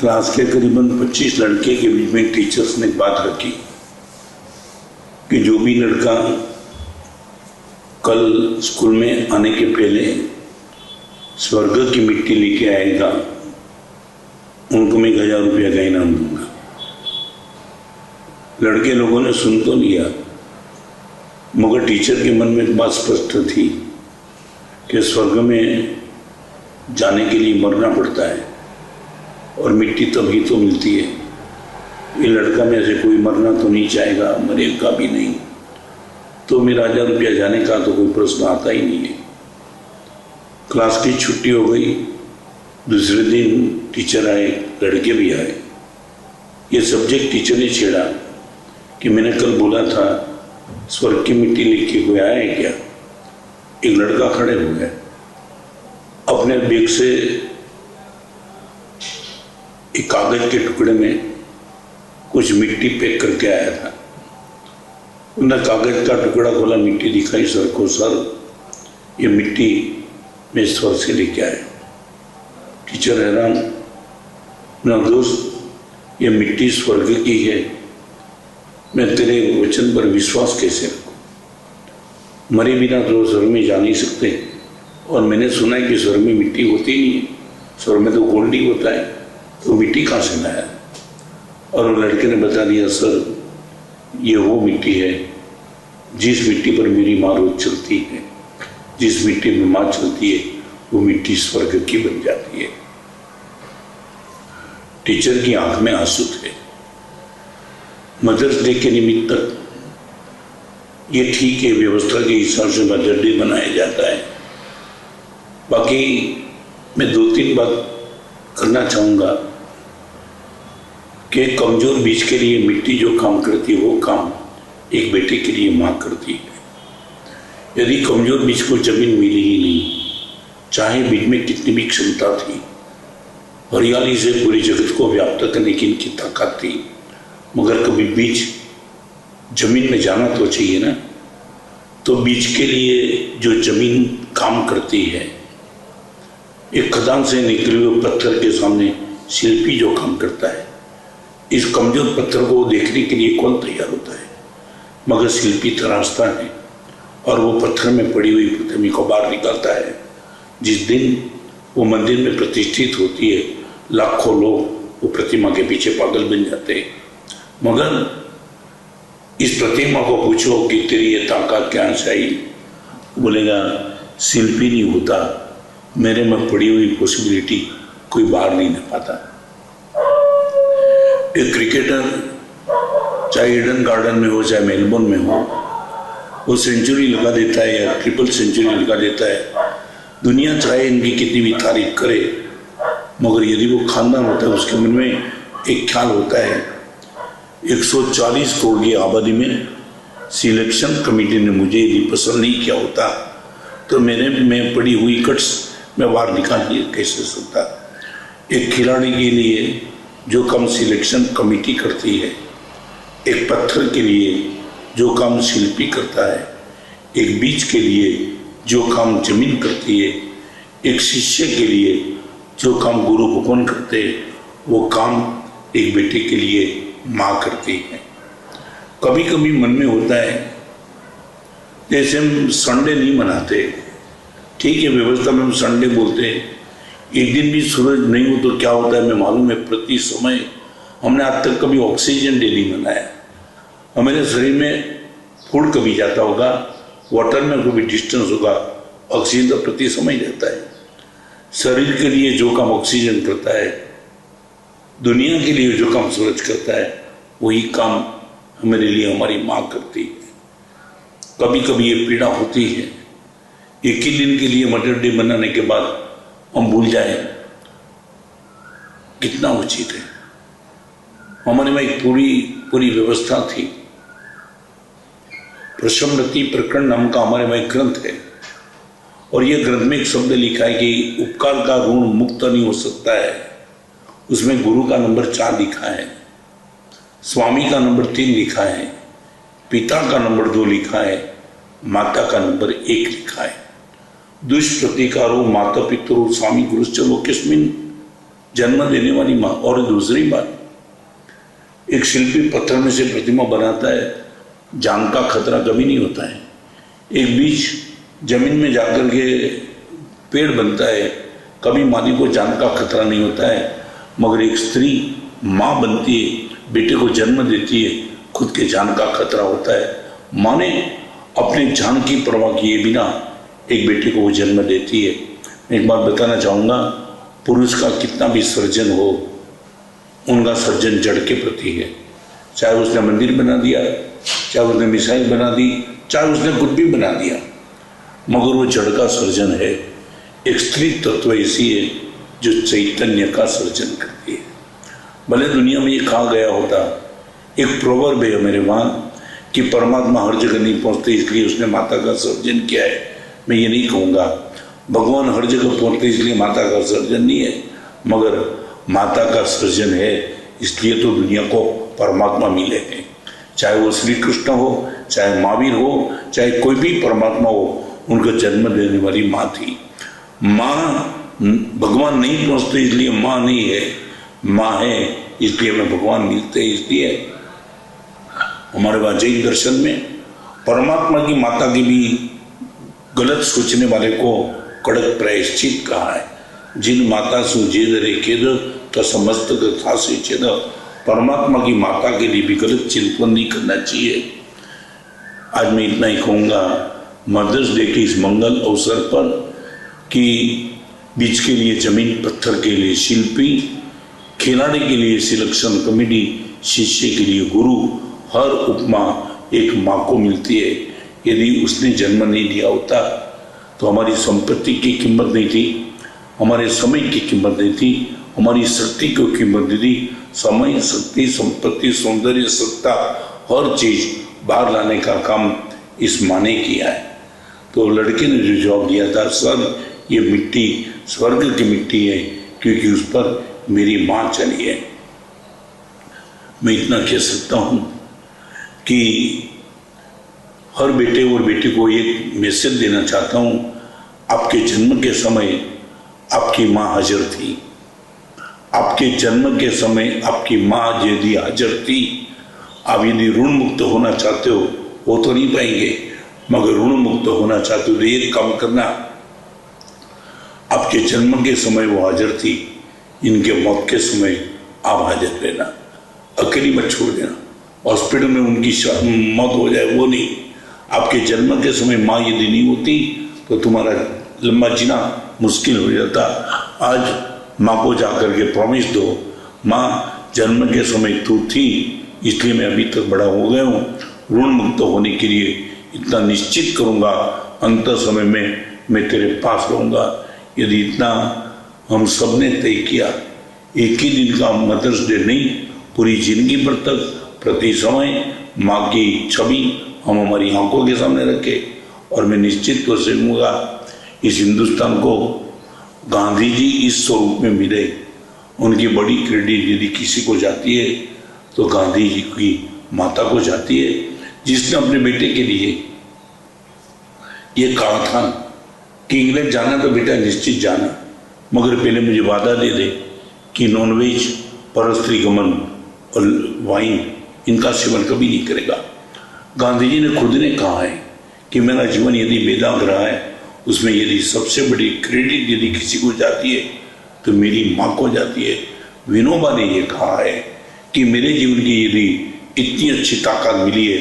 Class के करीबन 25 लड़के के बीच में टीचर्स ने बात रखी कि जो भी लड़का कल स्कूल में आने के पहले स्वर्ग की मिट्टी लेके आएगा उनको मैं 1000 रुपया का इनाम दूंगा। लड़के लोगों ने सुन तो लिया, मगर टीचर के मन में एक बात स्पष्ट थी कि स्वर्ग में जाने के लिए मरना पड़ता है और मिट्टी तभी तो मिलती है। ये लड़का में से कोई मरना तो नहीं चाहेगा, मरेगा भी नहीं, तो मेरा 1000 रुपया जाने का तो कोई प्रश्न आता ही नहीं है। क्लास की छुट्टी हो गई। दूसरे दिन टीचर आए, लड़के भी आए। ये सब्जेक्ट टीचर ने छेड़ा कि मैंने कल बोला था स्वर्ग की मिट्टी लेके कोई आया है क्या? एक लड़का खड़े हो गया, अपने बैग से एक कागज के टुकड़े में कुछ मिट्टी पैक करके आया था। उन्होंने कागज का टुकड़ा खोला, मिट्टी दिखाई सर को। सर, ये मिट्टी मैं स्वर्ग से लेके आया। टीचर हैरान, ना दोस्त, ये मिट्टी स्वर्ग की है, मैं तेरे वचन पर विश्वास कैसे रखूं? मरे बिना तो स्वर्ग में जा नहीं सकते, और मैंने सुना है कि स्वर्ग में मिट्टी होती नहीं है, स्वर्ग में तो गोल्ड ही होता है, तो मिट्टी कहाँ से लाया? और वो लड़के ने बता दिया, सर ये वो मिट्टी है जिस मिट्टी पर मेरी माँ रोज चलती है। जिस मिट्टी में माँ चलती है वो मिट्टी स्वर्ग की बन जाती है। टीचर की आंख में आंसू थे। मदर्स डे के निमित्त तक ये ठीक है, व्यवस्था के हिसाब से मदर्स डे मनाया जाता है। बाकी मैं 2-3 बात करना चाहूँगा कि कमजोर बीज के लिए मिट्टी जो काम करती है वो काम एक बेटे के लिए माँ करती है। यदि कमजोर बीज को जमीन मिली ही नहीं, चाहे बीज में कितनी भी क्षमता थी, हरियाली से पूरे जगत को व्याप्त करने की इनकी ताकत थी, मगर कभी बीज जमीन में जाना तो चाहिए ना। तो बीज के लिए जो जमीन काम करती है, एक खदान से निकले हुए पत्थर के सामने शिल्पी जो काम करता है, इस कमजोर पत्थर को देखने के लिए कौन तैयार होता है? मगर शिल्पी तराशता है और वो पत्थर में पड़ी हुई प्रतिमा को बाहर निकालता है। जिस दिन वो मंदिर में प्रतिष्ठित होती है, लाखों लोग वो प्रतिमा के पीछे पागल बन जाते हैं। मगर इस प्रतिमा को पूछो कि तेरी ये ताकत क्या से आई? बोलेगा, शिल्पी नहीं होता, मेरे में पड़ी हुई पॉसिबिलिटी कोई बाहर नहीं ले पाता। एक क्रिकेटर चाहे ईडन गार्डन में हो चाहे मेलबोर्न में हो, वो सेंचुरी लगा देता है या ट्रिपल सेंचुरी लगा देता है। दुनिया चाहे इनकी कितनी भी तारीफ करे, मगर यदि वो खानदान होता है, उसके मन में एक ख्याल होता है, 140 करोड़ की आबादी में सिलेक्शन कमेटी ने मुझे यदि पसंद नहीं किया होता तो मेरे में पड़ी हुई कट्स मैं बाहर निकाल कैसे सकता। एक खिलाड़ी के लिए जो काम सिलेक्शन कमेटी करती है, एक पत्थर के लिए जो काम शिल्पी करता है, एक बीज के लिए जो काम जमीन करती है, एक शिष्य के लिए जो काम गुरु भगवान करते हैं, वो काम एक बेटे के लिए माँ करती है। कभी कभी मन में होता है, जैसे हम संडे नहीं मनाते, ठीक है, व्यवस्था में हम संडे बोलते हैं, एक दिन भी सूरज नहीं हो तो क्या होता है हमें मालूम है। प्रति समय हमने आज तक कभी ऑक्सीजन डे नहीं मनाया। हमारे शरीर में फूड कभी जाता होगा, वाटर में कभी डिस्टेंस होगा, ऑक्सीजन तो प्रति समय जाता है। शरीर के लिए जो काम ऑक्सीजन करता है, दुनिया के लिए जो काम सूरज करता है, वही काम हमारे लिए हमारी माँ करती है। कभी कभी ये पीड़ा होती है, एक ही दिन के लिए मदर डे मनाने के बाद हम भूल जाए कितना उचित है। हमारे में एक पूरी व्यवस्था थी। प्रशमरति प्रकरण नाम का हमारे में एक ग्रंथ है, और यह ग्रंथ में एक शब्द लिखा है कि उपकार का ऋण मुक्त नहीं हो सकता है। उसमें गुरु का नंबर 4 लिखा है, स्वामी का नंबर 3 लिखा है, पिता का नंबर 2 लिखा है, माता का नंबर 1 लिखा है। दुष्प्रतिकारो माता पितरो स्वामी गुरुश्च लोकेस्मिन् जन्म देने वाली माँ। और दूसरी बात, एक शिल्पी पत्थर में से प्रतिमा बनाता है, जान का खतरा कभी नहीं होता है। एक बीज जमीन में जाकर के पेड़ बनता है, कभी माली को जान का खतरा नहीं होता है। मगर एक स्त्री माँ बनती है, बेटे को जन्म देती है, खुद के जान का खतरा होता है। माँ ने अपने जान की परवाह किए बिना एक बेटे को वो जन्म देती है। मैं एक बात बताना चाहूँगा, पुरुष का कितना भी सर्जन हो, उनका सर्जन जड़ के प्रति है। चाहे उसने मंदिर बना दिया, चाहे उसने मिसाइल बना दी, चाहे उसने कुछ भी बना दिया, मगर वो जड़ का सर्जन है। एक स्त्री तत्व ऐसी है जो चैतन्य का सर्जन करती है। भले दुनिया में ये कहा गया होता, एक प्रोवर्ब है मेरे वहाँ कि परमात्मा हर जगह नहीं पहुँचते इसलिए उसने माता का सर्जन किया है। मैं ये नहीं कहूँगा भगवान हर जगह पहुँचते इसलिए माता का सर्जन नहीं है, मगर माता का सर्जन है इसलिए तो दुनिया को परमात्मा मिले हैं। चाहे वो श्री कृष्ण हो, चाहे महावीर हो, चाहे कोई भी परमात्मा हो, उनको जन्म देने वाली माँ थी। माँ, भगवान नहीं पहुँचते इसलिए माँ नहीं है, माँ है इसलिए हमें भगवान मिलते हैं। इसलिए हमारे वहाँ जैन दर्शन में परमात्मा की माता की भी गलत सोचने वाले को कड़क प्रायश्चित कहा है। जिन माता सु जेद रेखेद तो समस्त था से चेद। परमात्मा की माता के लिए भी गलत चिंतन नहीं करना चाहिए। आज मैं इतना ही कहूँगा, मदर्स डे के इस मंगल अवसर पर कि बीज के लिए जमीन, पत्थर के लिए शिल्पी, खिलाड़ी के लिए सिलेक्शन कमेटी, शिष्य के लिए गुरु, हर उपमा एक माँ को मिलती है। यदि उसने जन्म नहीं दिया होता तो हमारी संपत्ति की कीमत नहीं थी, हमारे समय की कीमत नहीं थी, हमारी शक्ति को कीमत नहीं थी। समय, शक्ति, संपत्ति, सौंदर्य, सत्ता, हर चीज बाहर लाने का काम इस माँ ने किया है। तो लड़के ने जो जवाब दिया था, सर ये मिट्टी स्वर्ग की मिट्टी है क्योंकि उस पर मेरी माँ चली है। मैं इतना कह सकता हूँ कि हर बेटे और बेटी को एक मैसेज देना चाहता हूँ, आपके जन्म के समय आपकी माँ हाजिर थी। आपके जन्म के समय आपकी माँ यदि हाजिर थी, आप यदि ऋण मुक्त होना चाहते हो वो तो नहीं पाएंगे, मगर ऋण मुक्त होना चाहते हो तो एक काम करना, आपके जन्म के समय वो हाजिर थी, इनके मौत के समय आप हाजिर रहना। अकेली मत छोड़ देना, हॉस्पिटल में उनकी मौत हो जाए वो नहीं। आपके जन्म के समय माँ यदि नहीं होती तो तुम्हारा लंबा जीना मुश्किल हो जाता। आज माँ को जाकर के प्रॉमिस दो, माँ जन्म के समय तू थी इसलिए मैं अभी तक बड़ा हो गया हूँ, ऋण मुक्त होने के लिए इतना निश्चित करूँगा, अंत समय में मैं तेरे पास रहूँगा। यदि इतना हम सब ने तय किया, एक ही दिन का मदर्स डे नहीं, पूरी जिंदगी भर तक प्रति समय माँ की छवि हम हमारी आंखों के सामने रखें। और मैं निश्चित तौर से कहूँगा, इस हिंदुस्तान को गांधी जी इस स्वरूप में मिले, उनकी बड़ी क्रेडिट यदि किसी को जाती है तो गांधी जी की माता को जाती है, जिसने अपने बेटे के लिए ये कहा था कि इंग्लैंड जाना तो बेटा निश्चित जाना, मगर पहले मुझे वादा दे दे कि नॉनवेज, परस्त्री गमन और वाइन इनका सेवन कभी नहीं करेगा। गांधी जी ने खुद ने कहा है कि मेरा जीवन यदि बेदाग रहा है, उसमें यदि सबसे बड़ी क्रेडिट यदि किसी को जाती है तो मेरी माँ को जाती है। विनोबा ने ये कहा है कि मेरे जीवन की यदि इतनी अच्छी ताकत मिली है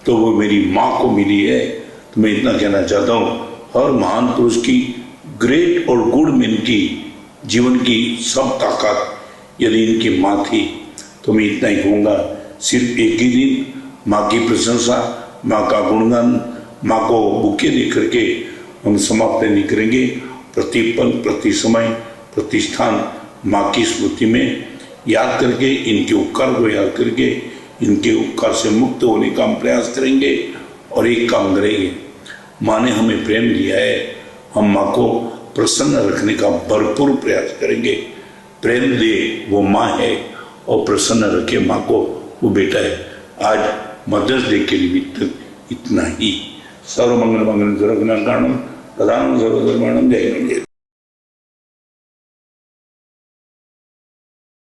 तो वो मेरी माँ को मिली है। तो मैं इतना कहना चाहता हूँ, हर महान पुरुष की, ग्रेट और गुड मैन की जीवन की सब ताकत यदि इनकी माँ थी तो मैं इतना ही कहूँगा, सिर्फ एक ही दिन माँ की प्रशंसा, माँ का गुणगान, माँ को भूखे देख करके हम समाप्त नहीं करेंगे। प्रति पल, प्रति समय, प्रति स्थान माँ की स्मृति में याद करके, इनके उपकार को याद करके, इनके उपकार से मुक्त होने का हम प्रयास करेंगे। और एक काम करेंगे, माँ ने हमें प्रेम दिया है, हम माँ को प्रसन्न रखने का भरपूर प्रयास करेंगे। प्रेम दे वो माँ है और प्रसन्न रखे माँ को वो बेटा है। आज मदर्स डे के निमित्त इतना ही। सर्वमंगल मंगल जगन्नाथ कारणम प्रधानम सर्वधर्माणम जय हिंद।